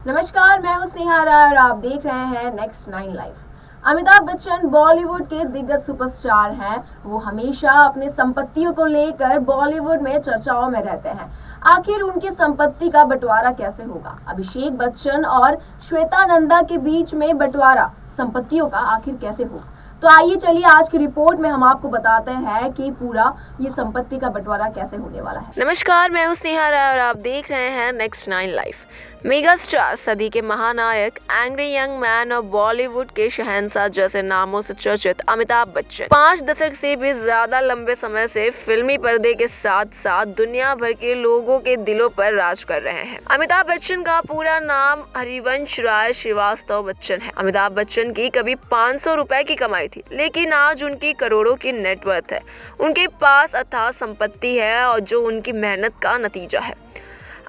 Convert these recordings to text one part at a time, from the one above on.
नमस्कार, मैं हूं स्नेहा राय और आप देख रहे हैं नेक्स्ट 9 लाइफ। अमिताभ बच्चन बॉलीवुड के दिग्गज सुपरस्टार हैं। वो हमेशा अपनी संपत्तियों को लेकर बॉलीवुड में चर्चाओं में रहते हैं। आखिर उनकी संपत्ति का बंटवारा कैसे होगा? अभिषेक बच्चन और श्वेता नंदा के बीच में बंटवारा संपत्तियों का आखिर कैसे होगा? तो आइए चलिए आज की रिपोर्ट में हम आपको बताते हैं कि पूरा ये संपत्ति का बंटवारा कैसे होने वाला है। नमस्कार, मैं हूं स्नेहा राय और आप देख रहे हैं नेक्स्ट 9 लाइफ। मेगा स्टार, सदी के महानायक, एंग्री यंग मैन और बॉलीवुड के शहंशाह जैसे नामों से चर्चित अमिताभ बच्चन 5 दशक से भी ज्यादा लंबे समय से फिल्मी पर्दे के साथ साथ दुनिया भर के लोगों के दिलों पर राज कर रहे हैं। अमिताभ बच्चन का पूरा नाम हरिवंश राय श्रीवास्तव बच्चन है। अमिताभ बच्चन की कभी 500 रुपए की कमाई थी, लेकिन आज उनकी करोड़ों की नेटवर्थ है। उनके पास अथाह संपत्ति है और जो उनकी मेहनत का नतीजा है।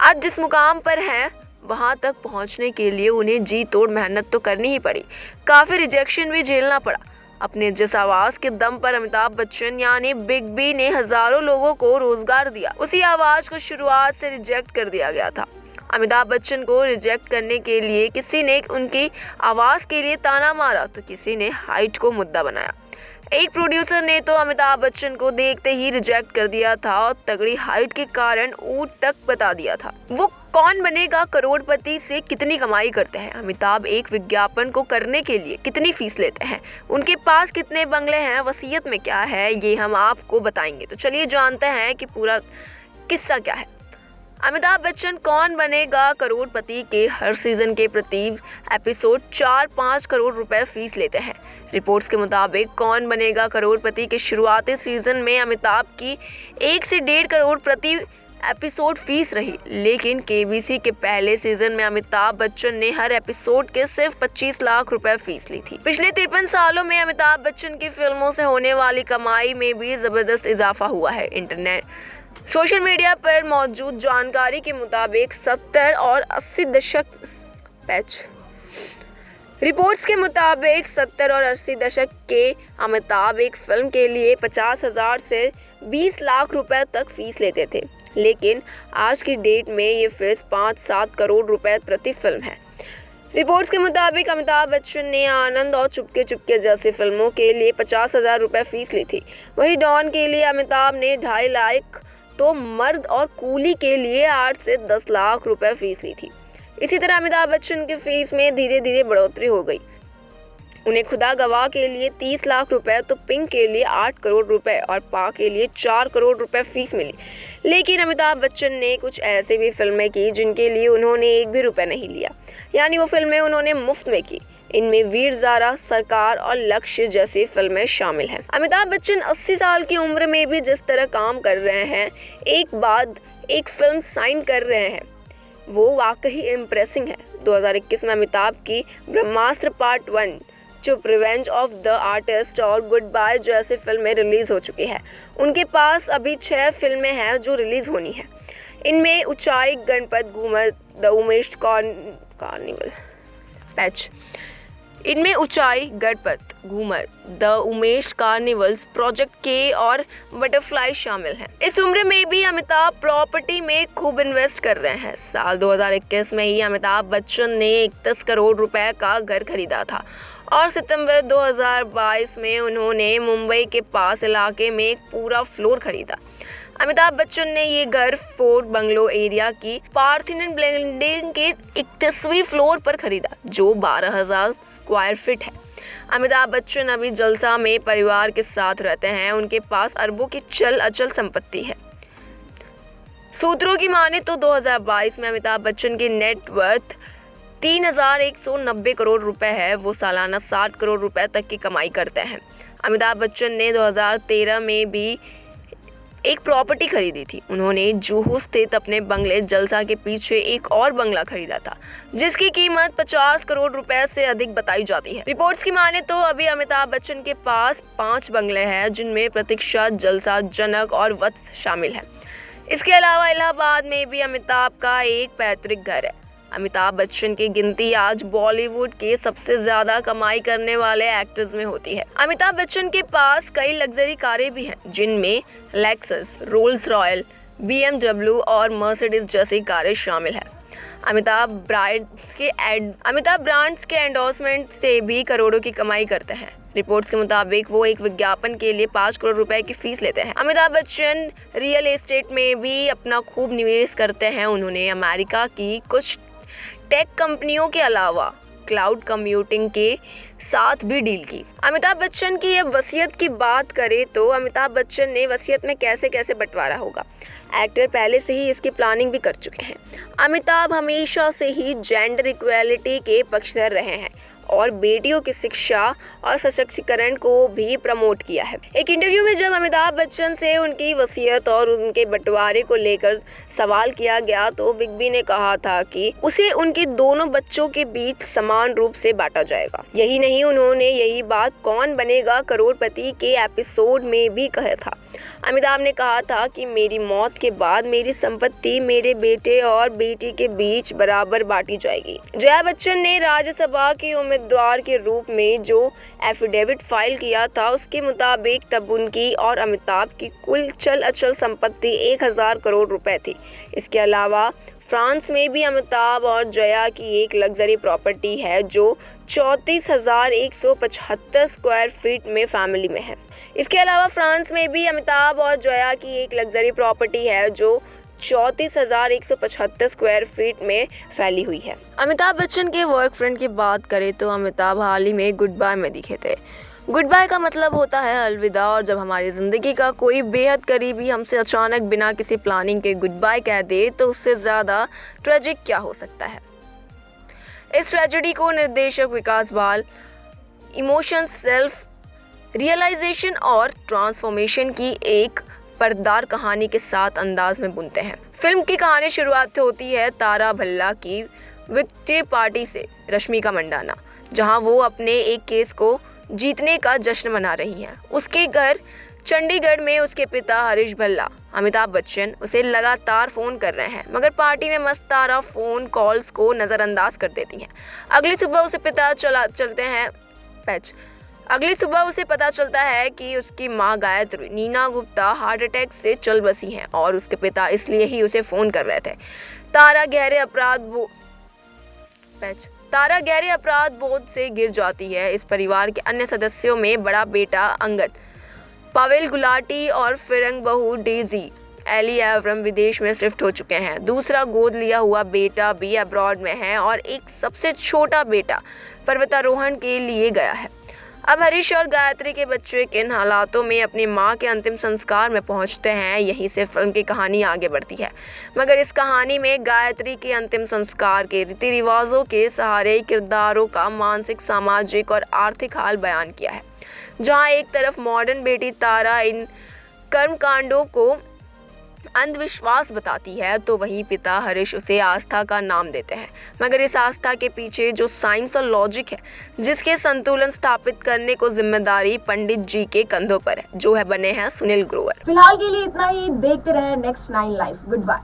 आज जिस मुकाम पर हैं, वहां तक पहुंचने के लिए उन्हें जी तोड़ मेहनत तो करनी ही पड़ी। काफी रिजेक्शन भी झेलना पड़ा। अपने जिस आवाज के दम पर अमिताभ बच्चन यानी बिग बी ने हजारों लोगों को रोजगार दिया, उसी आवाज को शुरुआत से रिजेक्ट कर दिया गया था। अमिताभ बच्चन को रिजेक्ट करने के लिए किसी ने उनकी आवाज के लिए ताना मारा तो किसी ने हाइट को मुद्दा बनाया। एक प्रोड्यूसर ने तो अमिताभ बच्चन को देखते ही रिजेक्ट कर दिया था और तगड़ी हाइट के कारण ऊंट तक बता दिया था। वो कौन बनेगा करोड़पति से कितनी कमाई करते हैं, अमिताभ एक विज्ञापन को करने के लिए कितनी फीस लेते हैं, उनके पास कितने बंगले हैं, वसीयत में क्या है, ये हम आपको बताएंगे। तो चलिए जानते हैं कि पूरा किस्सा क्या है। अमिताभ बच्चन कौन बनेगा करोड़पति के हर सीजन के प्रति एपिसोड 4-5 करोड़ रुपए फीस लेते हैं। रिपोर्ट्स के मुताबिक कौन बनेगा करोड़पति के शुरुआती सीजन में अमिताभ की 1 से 1.5 करोड़ प्रति एपिसोड फीस रही, लेकिन केबीसी के पहले सीजन में अमिताभ बच्चन ने हर एपिसोड के सिर्फ 25 लाख रुपए फीस ली थी। पिछले 53 सालों में अमिताभ बच्चन की फिल्मों से होने वाली कमाई में भी जबरदस्त इजाफा हुआ है। इंटरनेट सोशल मीडिया पर मौजूद जानकारी के मुताबिक 70 और 80 दशक रिपोर्ट्स के मुताबिक 70 और 80 दशक के अमिताभ एक फिल्म के लिए 50,000 से 20 लाख रुपए तक फीस लेते थे, लेकिन आज की डेट में ये फीस 5-7 करोड़ रुपए प्रति फिल्म है। रिपोर्ट्स के मुताबिक अमिताभ बच्चन ने आनंद और चुपके चुपके जैसी फिल्मों के लिए 50,000 रुपए फीस ली थी। वहीं डॉन के लिए अमिताभ ने 2.5 लाख, तो मर्द और कूली के लिए 8 से 10 लाख रुपए फीस ली थी। इसी तरह अमिताभ बच्चन की फीस में धीरे धीरे बढ़ोतरी हो गई। उन्हें खुदा गवाह के लिए 30 लाख रुपए, तो पिंक के लिए 8 करोड़ रुपए और पा के लिए 4 करोड़ रुपए फीस मिली। लेकिन अमिताभ बच्चन ने कुछ ऐसे भी फिल्में की जिनके लिए उन्होंने 1 भी रुपए नहीं लिया, यानी वो फिल्में उन्होंने मुफ्त में की। इनमें वीर ज़ारा, सरकार और लक्ष्य जैसी फिल्में शामिल हैं। अमिताभ बच्चन 80 साल की उम्र में भी जिस तरह काम कर रहे हैं, एक बाद एक फिल्म साइन कर रहे हैं, वो वाकई इम्प्रेसिंग है। 2021 में अमिताभ की ब्रह्मास्त्र पार्ट 1, चुप, रिवेंज ऑफ द आर्टिस्ट और गुड बाय जैसी फिल्में रिलीज हो चुकी है। उनके पास अभी 6 फिल्में हैं जो रिलीज होनी है। इनमें ऊंचाई, गणपत, घूमर, द उमेश कार्निवल इनमें ऊंचाई, Ganpat, Ghoomar, the Umesh carnivals, project के और बटरफ्लाई शामिल हैं। इस उम्र में भी अमिताभ प्रॉपर्टी में खूब इन्वेस्ट कर रहे हैं। साल 2021 में ही अमिताभ बच्चन ने 31 करोड़ रुपए का घर खरीदा था और सितंबर 2022 में उन्होंने मुंबई के पास इलाके में एक पूरा फ्लोर खरीदा। अमिताभ बच्चन ने ये घर फोर्ट बंगलो एरिया की पार्थिनन बिल्डिंग के 31वीं फ्लोर पर खरीदा, जो 12,000 स्क्वायर फीट है। अमिताभ बच्चन अभी जलसा में परिवार के साथ रहते हैं। उनके पास अरबों की चल अचल संपत्ति है। सूत्रों की माने तो 2022 में अमिताभ बच्चन की नेटवर्थ 3,190 करोड़ रुपए है। वो सालाना 60 करोड़ रुपए तक की कमाई करते हैं। अमिताभ बच्चन ने 2013 में भी एक प्रॉपर्टी खरीदी थी। उन्होंने जुहू स्थित अपने बंगले जलसा के पीछे एक और बंगला खरीदा था, जिसकी कीमत 50 करोड़ रुपए से अधिक बताई जाती है। रिपोर्ट्स की माने तो अभी अमिताभ बच्चन के पास 5 बंगले हैं, जिनमें प्रतीक्षा, जलसा, जनक और वत्स शामिल हैं। इसके अलावा इलाहाबाद में भी अमिताभ का एक पैतृक घर है। अमिताभ बच्चन की गिनती आज बॉलीवुड के सबसे ज्यादा कमाई करने वाले एक्टर्स में होती है। अमिताभ बच्चन के पास कई लग्जरी कारें भी हैं, जिनमें लेक्सस, रोल्स रॉयल, BMW और मर्सिडीज जैसी कारें शामिल हैं। अमिताभ ब्रांड्स के एंडोर्समेंट से भी करोड़ों की कमाई करते हैं। रिपोर्ट्स के मुताबिक वो एक विज्ञापन के लिए 5 करोड़ रुपए की फीस लेते हैं। अमिताभ बच्चन रियल एस्टेट में भी अपना खूब निवेश करते हैं। उन्होंने अमेरिका की कुछ टेक कंपनियों के अलावा क्लाउड कंप्यूटिंग के साथ भी डील की। अमिताभ बच्चन की ये वसीयत की बात करें तो अमिताभ बच्चन ने वसीयत में कैसे कैसे बंटवारा होगा, एक्टर पहले से ही इसकी प्लानिंग भी कर चुके हैं। अमिताभ हमेशा से ही जेंडर इक्वालिटी के पक्षधर रहे हैं और बेटियों की शिक्षा और सशक्तिकरण को भी प्रमोट किया है। एक इंटरव्यू में जब अमिताभ बच्चन से उनकी वसीयत और उनके बंटवारे को लेकर सवाल किया गया तो बिग बी ने कहा था कि उसे उनके दोनों बच्चों के बीच समान रूप से बांटा जाएगा। यही नहीं, उन्होंने यही बात कौन बनेगा करोड़पति के एपिसोड में भी कहा था। अमिताभ ने कहा था कि मेरी मौत के बाद मेरी संपत्ति मेरे बेटे और बेटी के बीच बराबर बांटी जाएगी। जया बच्चन ने राज्यसभा के उम्मीदवार के रूप में जो एफिडेविट फाइल किया था उसके मुताबिक तब उनकी और अमिताभ की कुल चल अचल संपत्ति 1000 करोड़ रुपए थी। इसके अलावा फ्रांस में भी अमिताभ और जया की एक लग्जरी प्रॉपर्टी है जो 34,175 स्क्वायर फीट में फैमिली में है। इसके अलावा फ्रांस में भी अमिताभ और जया की एक लग्जरी प्रॉपर्टी है जो 34,175 स्क्वायर फीट में फैली हुई है। अमिताभ बच्चन के वर्क फ्रंट की बात करें तो अमिताभ हाल ही में गुड बाय में दिखे थे। गुड बाय का मतलब होता है अलविदा, और जब हमारी ज़िंदगी का कोई बेहद करीबी हमसे अचानक बिना किसी प्लानिंग के गुड बाय कह दे तो उससे ज़्यादा ट्रेजिक क्या हो सकता है। इस ट्रेजेडी को निर्देशक विकास बाल इमोशन, सेल्फ रियलाइजेशन और ट्रांसफॉर्मेशन की एक पर्दार कहानी के साथ अंदाज में बुनते हैं। फिल्म की कहानी शुरुआत होती है तारा भल्ला की विक्ट्री पार्टी से, रश्मिका मंडाना, जहां वो अपने एक केस को जीतने का जश्न मना रही हैं। उसके घर चंडीगढ़ में उसके पिता हरीश भल्ला, अमिताभ बच्चन, उसे लगातार फ़ोन कर रहे हैं, मगर पार्टी में मस्त तारा फ़ोन कॉल्स को नज़रअंदाज कर देती हैं। अगली सुबह उसे पता चलता है कि उसकी मां गायत्री नीना गुप्ता हार्ट अटैक से चल बसी हैं और उसके पिता इसलिए ही उसे फ़ोन कर रहे थे। तारा गहरे अपराध बोध से गिर जाती है। इस परिवार के अन्य सदस्यों में बड़ा बेटा अंगद, पावेल गुलाटी और फिरंग बहू डेजी एली एवरम विदेश में शिफ्ट हो चुके हैं। दूसरा गोद लिया हुआ बेटा भी अब्रॉड में है और एक सबसे छोटा बेटा पर्वतारोहण के लिए गया है। अब हरीश और गायत्री के बच्चे किन हालातों में अपनी मां के अंतिम संस्कार में पहुंचते हैं, यहीं से फिल्म की कहानी आगे बढ़ती है। मगर इस कहानी में गायत्री के अंतिम संस्कार के रीति रिवाजों के सहारे किरदारों का मानसिक, सामाजिक और आर्थिक हाल बयान किया है। जहां एक तरफ मॉडर्न बेटी तारा इन कर्मकांडों को अंधविश्वास बताती है तो वहीं पिता हरीश उसे आस्था का नाम देते हैं। मगर इस आस्था के पीछे जो साइंस और लॉजिक है, जिसके संतुलन स्थापित करने को जिम्मेदारी पंडित जी के कंधों पर है, जो है बने हैं सुनील ग्रोवर। फिलहाल के लिए इतना ही। देखते रहे नेक्स्ट 9 लाइफ। Good bye.